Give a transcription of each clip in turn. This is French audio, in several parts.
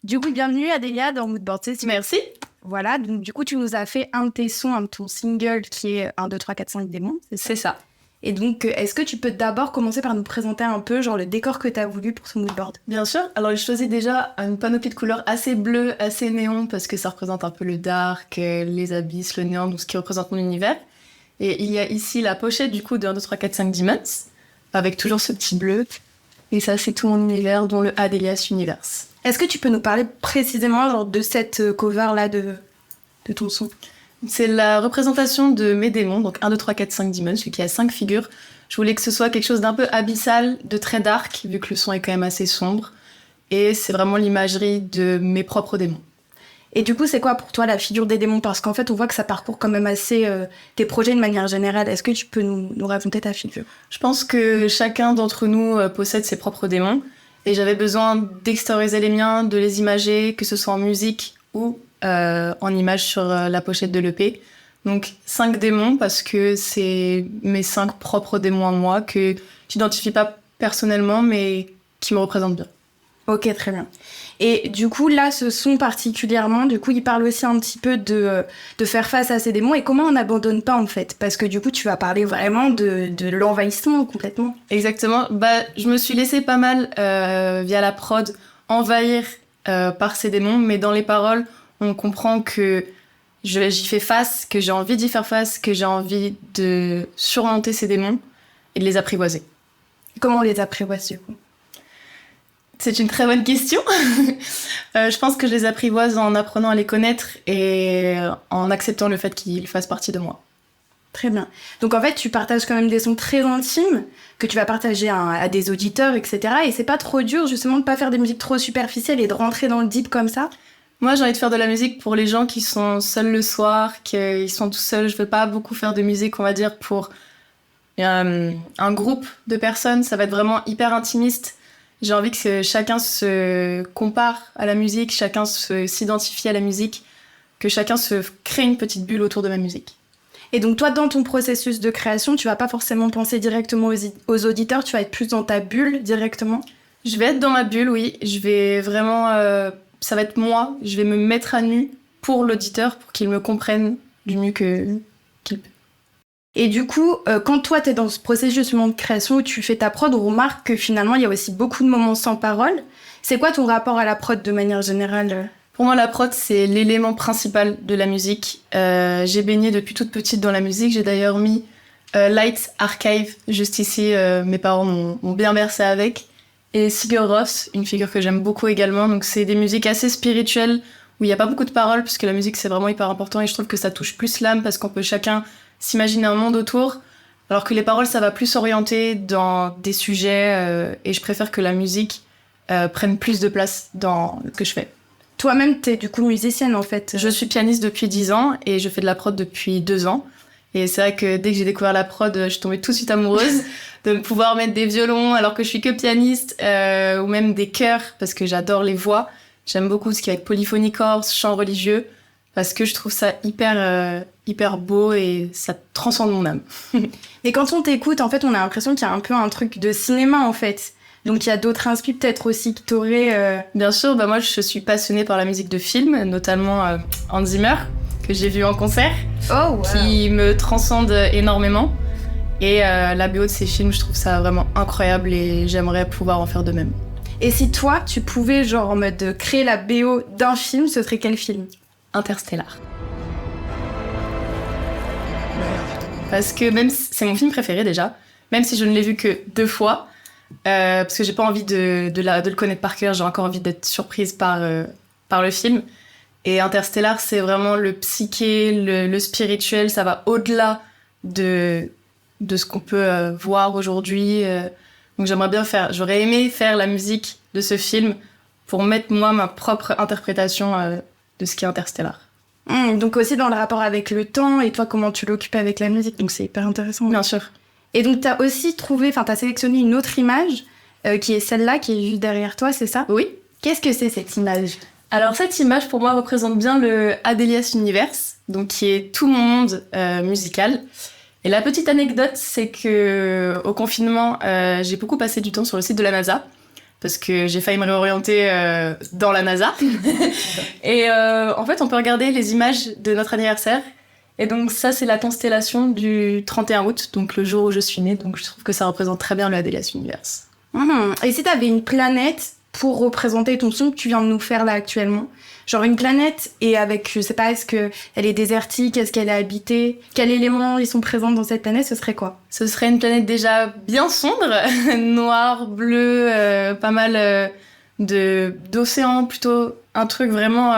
Du coup, bienvenue Adélia dans Moodboard Session. Merci. Voilà, donc du coup, tu nous as fait un de tes sons, un de ton single qui est 1, 2, 3, 4, 5 démons, c'est ça? C'est ça. Et donc, est-ce que tu peux d'abord commencer par nous présenter un peu, genre, le décor que tu as voulu pour ce moodboard? Bien sûr. Alors, j'ai choisi déjà une panoplie de couleurs assez bleue, assez néon, parce que ça représente un peu le dark, les abysses, le néant, donc ce qui représente mon univers. Et il y a ici la pochette du coup de 1, 2, 3, 4, 5 Demons, avec toujours ce petit bleu. Et ça, c'est tout mon univers, dont le Adelias Universe. Est-ce que tu peux nous parler précisément genre, de cette cover-là de ton son? C'est la représentation de mes démons, donc 1, 2, 3, 4, 5 Demons, celui qui a 5 figures. Je voulais que ce soit quelque chose d'un peu abyssal, de très dark, vu que le son est quand même assez sombre. Et c'est vraiment l'imagerie de mes propres démons. Et du coup, c'est quoi pour toi la figure des démons? Parce qu'en fait, on voit que ça parcourt quand même assez tes projets de manière générale. Est-ce que tu peux nous raconter ta figure? Je pense que chacun d'entre nous possède ses propres démons. Et j'avais besoin d'extérioriser les miens, de les imager, que ce soit en musique ou en image sur la pochette de l'EP. Donc 5 démons parce que c'est mes 5 propres démons à moi que j'identifie pas personnellement mais qui me représentent bien. Ok, très bien. Et du coup, là, ce son particulièrement, du coup, il parle aussi un petit peu de faire face à ces démons et comment on n'abandonne pas, en fait. Parce que du coup, tu vas parler vraiment de l'envahissement complètement. Exactement. Je me suis laissée pas mal, via la prod, envahir par ces démons, mais dans les paroles, on comprend que j'y fais face, que j'ai envie d'y faire face, que j'ai envie de surmonter ces démons et de les apprivoiser. Comment on les apprivoise, du coup? C'est une très bonne question. Je pense que je les apprivoise en apprenant à les connaître et en acceptant le fait qu'ils fassent partie de moi. Très bien. Donc en fait, tu partages quand même des sons très intimes que tu vas partager à des auditeurs, etc. Et c'est pas trop dur justement de pas faire des musiques trop superficielles et de rentrer dans le deep comme ça? Moi, j'ai envie de faire de la musique pour les gens qui sont seuls le soir, qui sont tout seuls. Je veux pas beaucoup faire de musique, on va dire, pour un groupe de personnes. Ça va être vraiment hyper intimiste. J'ai envie que chacun se compare à la musique, chacun s'identifie à la musique, que chacun se crée une petite bulle autour de ma musique. Et donc toi, dans ton processus de création, tu vas pas forcément penser directement aux auditeurs, tu vas être plus dans ta bulle directement? Je vais être dans ma bulle, oui. Je vais vraiment... ça va être moi. Je vais me mettre à nu pour l'auditeur, pour qu'il me comprenne du mieux qu'il peut. Et du coup, quand toi, t'es dans ce processus justement de création où tu fais ta prod, on remarque que finalement, il y a aussi beaucoup de moments sans parole. C'est quoi ton rapport à la prod de manière générale? Pour moi, la prod, c'est l'élément principal de la musique. J'ai baigné depuis toute petite dans la musique. J'ai d'ailleurs mis Lights Archive juste ici. Mes parents m'ont bien bercé avec. Et Sigur Rós, une figure que j'aime beaucoup également. Donc, c'est des musiques assez spirituelles où il n'y a pas beaucoup de paroles puisque la musique, c'est vraiment hyper important. Et je trouve que ça touche plus l'âme parce qu'on peut chacun s'imaginer un monde autour. Alors que les paroles, ça va plus s'orienter dans des sujets. Et je préfère que la musique prenne plus de place dans ce que je fais. Toi-même, t'es du coup musicienne en fait. Je suis pianiste depuis 10 ans et je fais de la prod depuis 2 ans. Et c'est vrai que dès que j'ai découvert la prod, je suis tombée tout de suite amoureuse de pouvoir mettre des violons alors que je suis que pianiste, ou même des chœurs parce que j'adore les voix. J'aime beaucoup ce qui va être polyphonie corse, chant religieux, parce que je trouve ça hyper beau et ça transcende mon âme. Et quand on t'écoute, en fait, on a l'impression qu'il y a un peu un truc de cinéma en fait. Donc il y a d'autres inspi peut-être aussi que t'aurais... Bien sûr, moi je suis passionnée par la musique de film, notamment Hans Zimmer, que j'ai vu en concert, qui me transcende énormément. Et la BO de ces films, je trouve ça vraiment incroyable et j'aimerais pouvoir en faire de même. Et si toi, tu pouvais genre en mode créer la BO d'un film, ce serait quel film? Interstellar. Parce que même si c'est mon film préféré déjà, même si je ne l'ai vu que 2 fois, parce que j'ai pas envie de le connaître par cœur, j'ai encore envie d'être surprise par le film. Et Interstellar, c'est vraiment le psyché, le spirituel, ça va au-delà de ce qu'on peut voir aujourd'hui. Donc j'aurais aimé faire la musique de ce film pour mettre moi ma propre interprétation de ce qu'est Interstellar. Donc aussi dans le rapport avec le temps et toi comment tu l'occupes avec la musique, donc c'est hyper intéressant. Bien sûr. Et donc t'as aussi t'as sélectionné une autre image qui est celle-là qui est juste derrière toi, c'est ça? Oui. Qu'est-ce que c'est cette image? Alors cette image pour moi représente bien le Adelias Universe, donc qui est tout mon monde musical. Et la petite anecdote, c'est que au confinement, j'ai beaucoup passé du temps sur le site de la NASA parce que j'ai failli me réorienter dans la NASA. Et en fait, on peut regarder les images de notre anniversaire. Et donc ça, c'est la constellation du 31 août, donc le jour où je suis née. Donc je trouve que ça représente très bien le Adelias Universe. Et si t'avais une planète pour représenter ton son que tu viens de nous faire là actuellement, genre une planète et avec, je sais pas, est-ce que elle est désertique, est-ce qu'elle est habitée, quels éléments ils sont présents dans cette planète, ce serait quoi? Ce serait une planète déjà bien sombre, noir, bleu, pas mal d'océans, plutôt un truc vraiment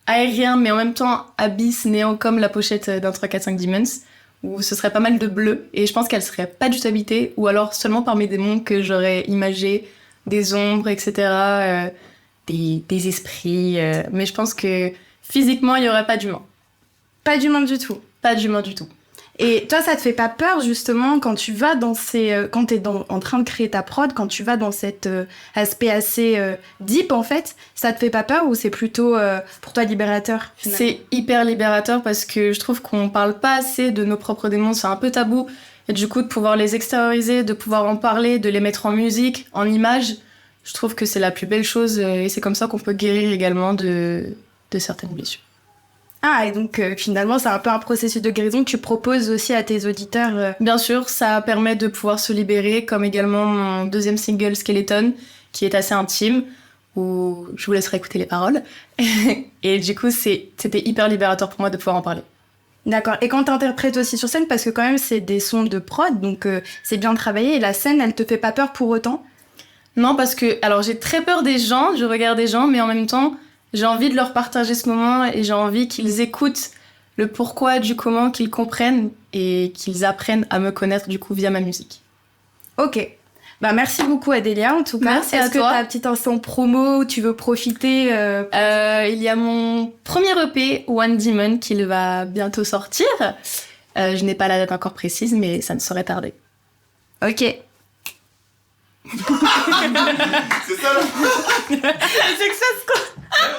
aérien, mais en même temps abysse, néant, comme la pochette d'un 3-4-5 Demons, où ce serait pas mal de bleu, et je pense qu'elle serait pas du tout habitée, ou alors seulement par mes démons que j'aurais imagé, des ombres, etc., des esprits, mais je pense que physiquement, il y aurait pas d'humain. Pas d'humain du tout. Pas d'humain du tout. Et toi, ça te fait pas peur, justement, quand tu vas dans quand t'es en train de créer ta prod, quand tu vas dans cet aspect assez deep, en fait, ça te fait pas peur ou c'est plutôt, pour toi, libérateur, finalement? C'est hyper libérateur parce que je trouve qu'on parle pas assez de nos propres démons, c'est un peu tabou. Et du coup, de pouvoir les extérioriser, de pouvoir en parler, de les mettre en musique, en images, je trouve que c'est la plus belle chose et c'est comme ça qu'on peut guérir également de certaines blessures. Ah, et donc finalement, c'est un peu un processus de guérison que tu proposes aussi à tes auditeurs. Bien sûr, ça permet de pouvoir se libérer, comme également mon deuxième single Skeleton, qui est assez intime, où je vous laisserai écouter les paroles. Et du coup, c'était hyper libérateur pour moi de pouvoir en parler. D'accord. Et quand t'interprètes aussi sur scène, parce que quand même, c'est des sons de prod, donc c'est bien travaillé, et la scène, elle te fait pas peur pour autant? Non, parce que, alors j'ai très peur des gens, je regarde des gens, mais en même temps, j'ai envie de leur partager ce moment et j'ai envie qu'ils écoutent le pourquoi du comment, qu'ils comprennent et qu'ils apprennent à me connaître du coup via ma musique. Ok. Bah merci beaucoup Adélia en tout cas. Merci à toi. Est-ce que t'as un petit instant promo où tu veux profiter Il y a mon premier EP, One Demon, qui va bientôt sortir. Je n'ai pas la date encore précise, mais ça ne saurait tarder. Ok. C'est ça là. C'est que ça se